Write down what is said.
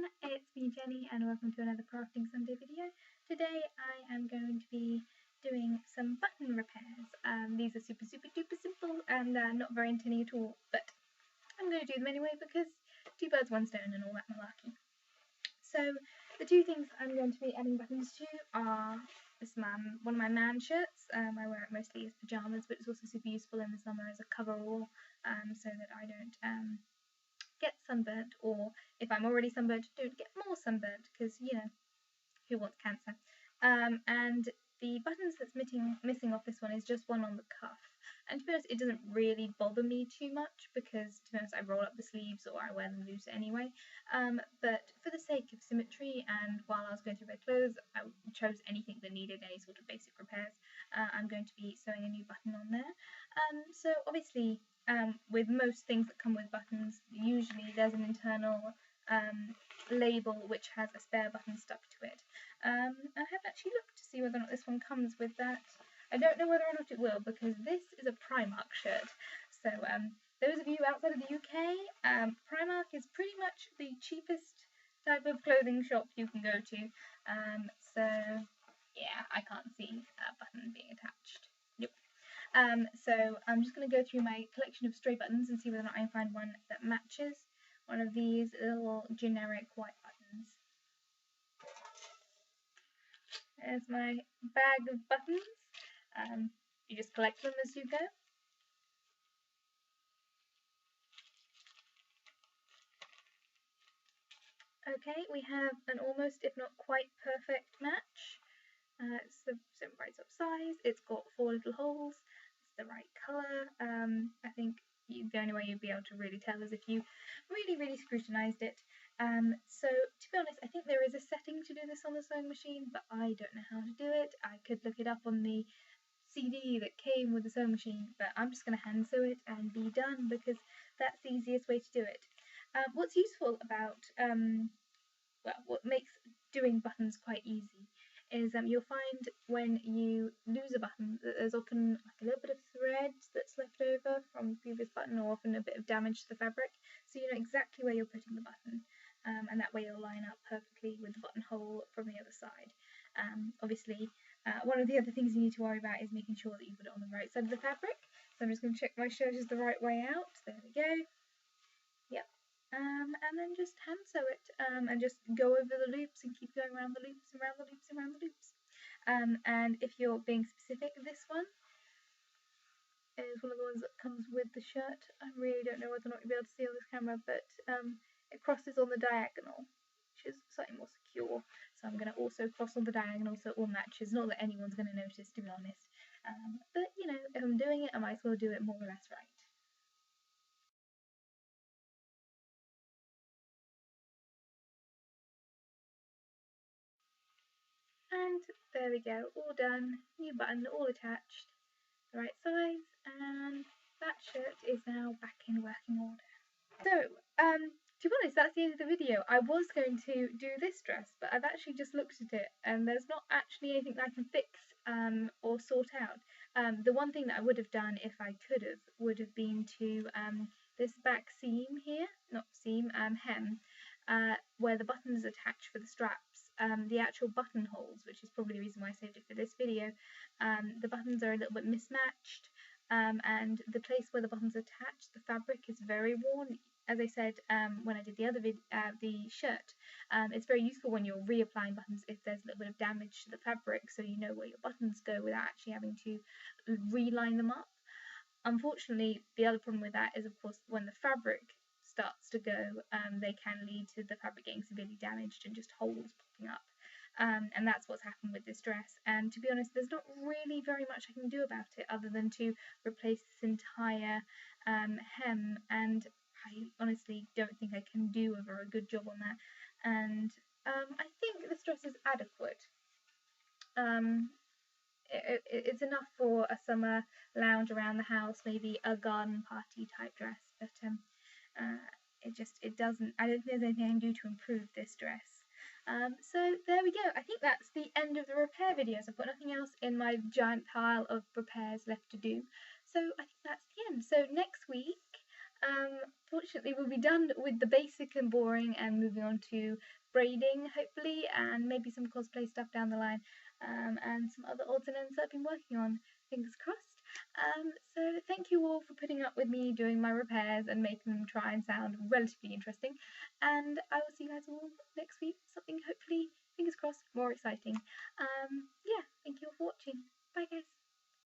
everyone, it's me Jenny and welcome to another Crafting Sunday video. Today I am going to be doing some button repairs. These are super duper simple and not very entertaining at all, but I'm going to do them anyway because two birds one stone and all that malarkey. So the two things I'm going to be adding buttons to are one of my man shirts. I wear it mostly as pyjamas, but it's also super useful in the summer as a coverall, so that I don't get sunburnt, or if I'm already sunburnt, don't get more sunburnt, because, you know, who wants cancer? And the buttons that's missing off this one is just one on the cuff. And to be honest, it doesn't really bother me too much, because to be honest, I roll up the sleeves or I wear them loose anyway. But for the sake of symmetry, and while I was going through my clothes, I chose anything that needed any sort of basic repairs. I'm going to be sewing a new button on there. So obviously, with most things that come with buttons, usually there's an internal label which has a spare button stuck to it. I haven't actually looked to see whether or not this one comes with that. I don't know whether or not it will, because this is a Primark shirt. So those of you outside of the UK, Primark is pretty much the cheapest type of clothing shop you can go to. So yeah, I can't see a button being attached. Nope. So I'm just going to go through my collection of stray buttons and see whether or not I can find one that matches one of these little generic white buttons. There's my bag of buttons. You just collect them as you go. Okay, we have an almost, if not quite perfect match. It's the right sort of size. It's got 4 little holes. It's the right colour. I think the only way you'd be able to really tell is if you really scrutinised it. So to be honest, I think there is a setting to do this on the sewing machine, but I don't know how to do it. I could look it up on the CD that came with the sewing machine, but I'm just going to hand sew it and be done, because that's the easiest way to do it. What's useful about, what makes doing buttons quite easy is you'll find when you lose a button that there's often like a little bit of thread that's left over from the previous button, or often a bit of damage to the fabric, so you know exactly where you're putting the button, and that way you'll line up perfectly with the buttonhole from the other side. Obviously, one of the other things you need to worry about is making sure that you put it on the right side of the fabric, so I'm just going to check my shirt is the right way out. There we go. Yep. And then just hand sew it, and just go over the loops and keep going around the loops and around the loops and around the loops. And if you're being specific, this one is one of the ones that comes with the shirt. I really don't know whether or not you'll be able to see on this camera, but it crosses on the diagonal, which is slightly more secure. So I'm going to also cross on the diagonal so it all matches. Not that anyone's going to notice, to be honest. But you know, if I'm doing it, I might as well do it more or less right. And there we go, all done, new button, all attached, the right size, and that shirt is now back in working order. So, to be honest, that's the end of the video. I was going to do this dress, but I've actually just looked at it, and there's not actually anything that I can fix or sort out. The one thing that I would have done if I could have would have been to this back seam here, not seam, hem, where the button is attached for the straps, the actual buttonholes, which is probably the reason why I saved it for this video, the buttons are a little bit mismatched, and the place where the buttons are attached, the fabric is very worn. As I said when I did the other the shirt, it's very useful when you're reapplying buttons if there's a little bit of damage to the fabric, so you know where your buttons go without actually having to reline them up. Unfortunately, the other problem with that is, of course, when the fabric starts to go, they can lead to the fabric getting severely damaged and just holes popping up. And that's what's happened with this dress. And to be honest, there's not really very much I can do about it other than to replace this entire hem, and I honestly don't think I can do a very good job on that. And I think this dress is adequate. It's enough for a summer lounge around the house, maybe a garden party type dress, but it doesn't, I don't think there's anything I can do to improve this dress. So there we go. I think that's the end of the repair videos. I've got nothing else in my giant pile of repairs left to do, so I think that's the end. So next week Fortunately, we'll be done with the basic and boring and moving on to braiding, hopefully, and maybe some cosplay stuff down the line, and some other odds and ends that I've been working on. Fingers crossed. So thank you all for putting up with me doing my repairs and making them try and sound relatively interesting. And I will see you guys all next week. Something hopefully, fingers crossed, more exciting. Yeah, thank you all for watching. Bye guys.